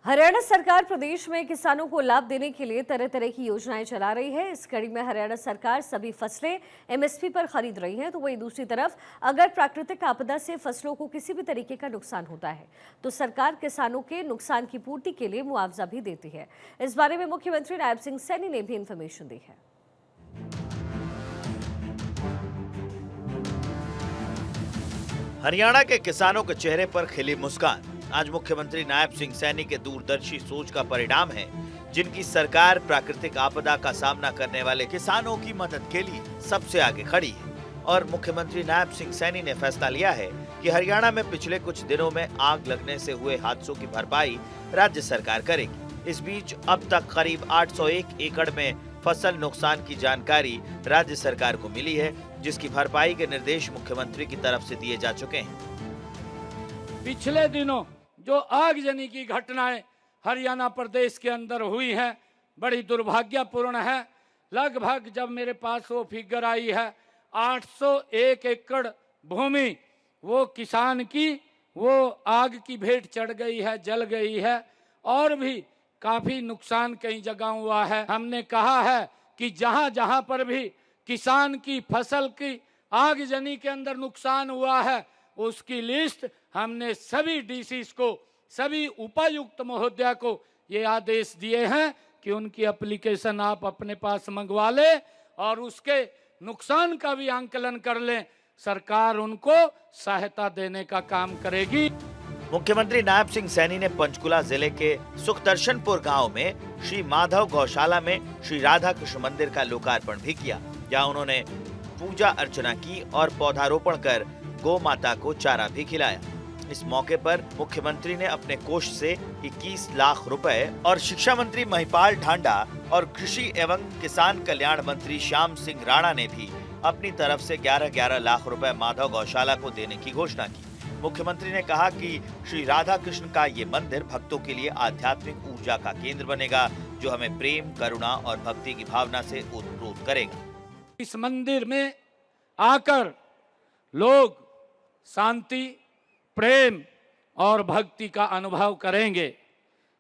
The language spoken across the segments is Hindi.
हरियाणा सरकार प्रदेश में किसानों को लाभ देने के लिए तरह तरह की योजनाएं चला रही है। इस कड़ी में हरियाणा सरकार सभी फसलें एमएसपी पर खरीद रही है, तो वहीं दूसरी तरफ अगर प्राकृतिक आपदा से फसलों को किसी भी तरीके का नुकसान होता है तो सरकार किसानों के नुकसान की पूर्ति के लिए मुआवजा भी देती है। इस बारे में मुख्यमंत्री नायब सिंह सैनी ने भी इंफॉर्मेशन दी है। हरियाणा के किसानों के चेहरे पर खिली मुस्कान आज मुख्यमंत्री नायब सिंह सैनी के दूरदर्शी सोच का परिणाम है, जिनकी सरकार प्राकृतिक आपदा का सामना करने वाले किसानों की मदद के लिए सबसे आगे खड़ी है। और मुख्यमंत्री नायब सिंह सैनी ने फैसला लिया है कि हरियाणा में पिछले कुछ दिनों में आग लगने से हुए हादसों की भरपाई राज्य सरकार करेगी। इस बीच अब तक करीब 801 एकड़ में फसल नुकसान की जानकारी राज्य सरकार को मिली है, जिसकी भरपाई के निर्देश मुख्यमंत्री की तरफ से दिए जा चुके हैं। पिछले दिनों जो आगजनी की घटनाएं हरियाणा प्रदेश के अंदर हुई हैं, बड़ी दुर्भाग्यपूर्ण है। लगभग जब मेरे पास वो फिगर आई है 801 एकड़ भूमि वो किसान की वो आग की भेंट चढ़ गई है, जल गई है और भी काफी नुकसान कई जगह हुआ है। हमने कहा है कि जहां जहां पर भी किसान की फसल की आगजनी के अंदर नुकसान हुआ है उसकी लिस्ट हमने सभी डीसीज को, सभी उपायुक्त महोदया को ये आदेश दिए हैं कि उनकी एप्लीकेशन आप अपने पास मंगवा लें और उसके नुकसान का भी आंकलन कर लें। सरकार उनको सहायता देने का काम करेगी। मुख्यमंत्री नायब सिंह सैनी ने पंचकुला जिले के सुखदर्शनपुर गांव में श्री माधव गौशाला में श्री राधा कृष्ण मंदिर का लोकार्पण भी किया, जहां उन्होंने पूजा अर्चना की और पौधारोपण कर गौ माता को चारा भी खिलाया। इस मौके पर मुख्यमंत्री ने अपने कोष से 21 लाख रुपए और शिक्षा मंत्री महिपाल ढांडा और कृषि एवं किसान कल्याण मंत्री श्याम सिंह राणा ने भी अपनी तरफ से 11-11 लाख रुपए माधव गौशाला को देने की घोषणा की। मुख्यमंत्री ने कहा कि श्री राधा कृष्ण का ये मंदिर भक्तों के लिए आध्यात्मिक ऊर्जा का केंद्र बनेगा, जो हमें प्रेम, करुणा और भक्ति की भावना से ओतप्रोत करेगा। इस मंदिर में आकर लोग शांति, प्रेम और भक्ति का अनुभव करेंगे।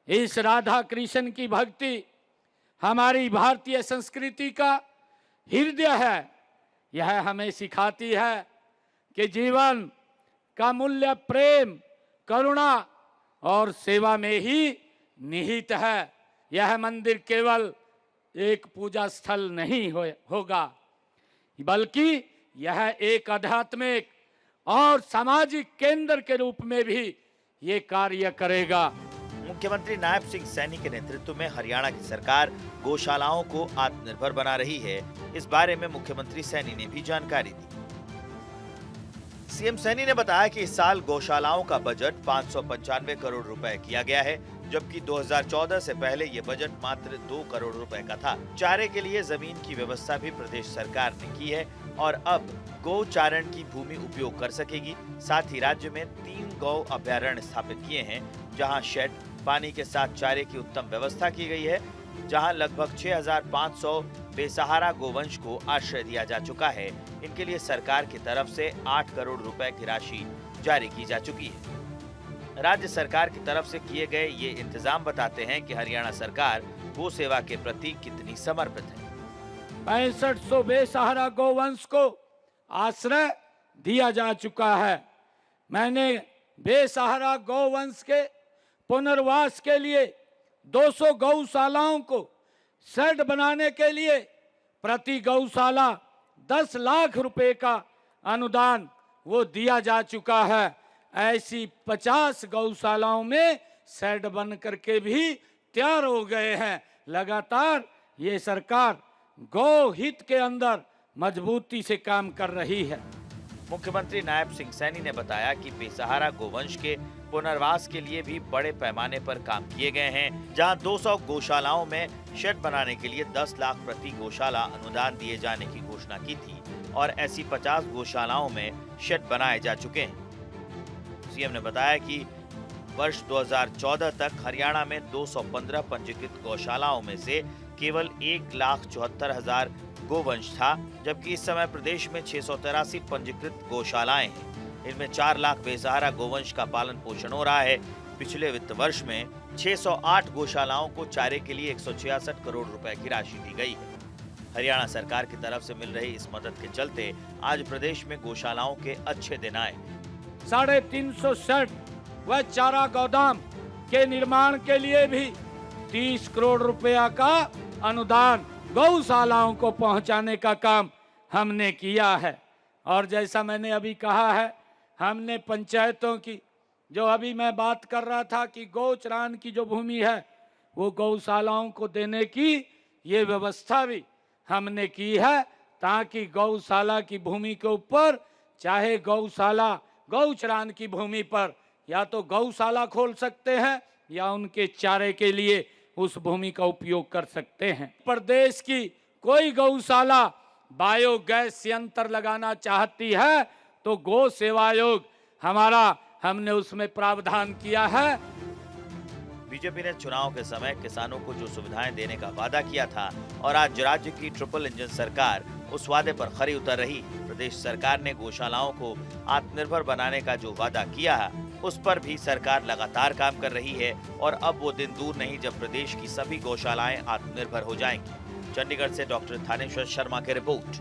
इस राधा कृष्ण की भक्ति हमारी भारतीय संस्कृति का हृदय है। यह हमें सिखाती है कि जीवन का मूल्य प्रेम, करुणा और सेवा में ही निहित है। यह मंदिर केवल एक पूजा स्थल नहीं होगा, बल्कि यह एक आध्यात्मिक और सामाजिक केंद्र के रूप में भी ये कार्य करेगा। मुख्यमंत्री नायब सिंह सैनी के नेतृत्व में हरियाणा की सरकार गौशालाओं को आत्मनिर्भर बना रही है। इस बारे में मुख्यमंत्री सैनी ने भी जानकारी दी। सीएम सैनी ने बताया कि इस साल गौशालाओं का बजट 595 करोड़ रुपए किया गया है, जबकि 2014 से पहले ये बजट मात्र 2 करोड़ रुपए का था। चारे के लिए जमीन की व्यवस्था भी प्रदेश सरकार ने की है और अब गौ चारण की भूमि उपयोग कर सकेगी। साथ ही राज्य में 3 गौ अभयारण्य स्थापित किए हैं, जहां शेड, पानी के साथ चारे की उत्तम व्यवस्था की गई है, जहां लगभग 6500 बेसहारा गोवंश को आश्रय दिया जा चुका है। इनके लिए सरकार की तरफ से 8 करोड़ रुपए की राशि जारी की जा चुकी है। राज्य सरकार की तरफ से किए गए ये इंतजाम बताते हैं कि हरियाणा सरकार गौ सेवा के प्रति कितनी समर्पित है। 6500 बेसहारा गौवंश को आश्रय दिया जा चुका है। मैंने बेसहारा गौवंश के पुनर्वास के लिए 200 गौशालाओं को शेड बनाने के लिए प्रति गौशाला 10 लाख रुपए का अनुदान वो दिया जा चुका है। ऐसी 50 गौशालाओं में शेड बन करके भी तैयार हो गए हैं। लगातार ये सरकार गौ हित के अंदर मजबूती से काम कर रही है। मुख्यमंत्री नायब सिंह सैनी ने बताया कि बेसहारा गोवंश के पुनर्वास के लिए भी बड़े पैमाने पर काम किए गए हैं, जहां 200 गौशालाओं में शेड बनाने के लिए 10 लाख प्रति गौशाला अनुदान दिए जाने की घोषणा की थी और ऐसी 50 गौशालाओं में शेड बनाए जा चुके हैं। सीएम ने बताया कि वर्ष 2014 तक हरियाणा में 215 पंजीकृत गौशालाओं में से केवल 1,74,000 गोवंश था, जबकि इस समय प्रदेश में 683 पंजीकृत गौशालाएं हैं। इनमें 4 लाख बेसहारा गोवंश का पालन पोषण हो रहा है। पिछले वित्त वर्ष में 608 गौशालाओं को चारे के लिए 166 करोड़ रुपए की राशि दी गई है। हरियाणा सरकार की तरफ से मिल रही इस मदद के चलते आज प्रदेश में गौशालाओं के अच्छे दिन आए। 350 शेड व चारा गोदाम के निर्माण के लिए भी 30 करोड़ रुपया का अनुदान गौशालाओं को पहुंचाने का काम हमने किया है। और जैसा मैंने अभी कहा है, हमने पंचायतों की, जो अभी मैं बात कर रहा था कि गौचरान की जो भूमि है वो गौशालाओं को देने की ये व्यवस्था भी हमने की है, ताकि गौशाला की भूमि के ऊपर, चाहे गौशाला गौचरान की भूमि पर या तो गौशाला खोल सकते हैं या उनके चारे के लिए उस भूमि का उपयोग कर सकते हैं। प्रदेश की कोई गौशाला बायोगैस संयंत्र लगाना चाहती है तो गौ सेवा आयोग हमने उसमें प्रावधान किया है। बीजेपी ने चुनाव के समय किसानों को जो सुविधाएं देने का वादा किया था और आज राज्य की ट्रिपल इंजन सरकार उस वादे पर खरी उतर रही। प्रदेश सरकार ने गौशालाओं को आत्मनिर्भर बनाने का जो वादा किया है उस पर भी सरकार लगातार काम कर रही है और अब वो दिन दूर नहीं जब प्रदेश की सभी गौशालाएं आत्मनिर्भर हो जाएंगी। चंडीगढ़ से डॉक्टर थानेश्वर शर्मा की रिपोर्ट।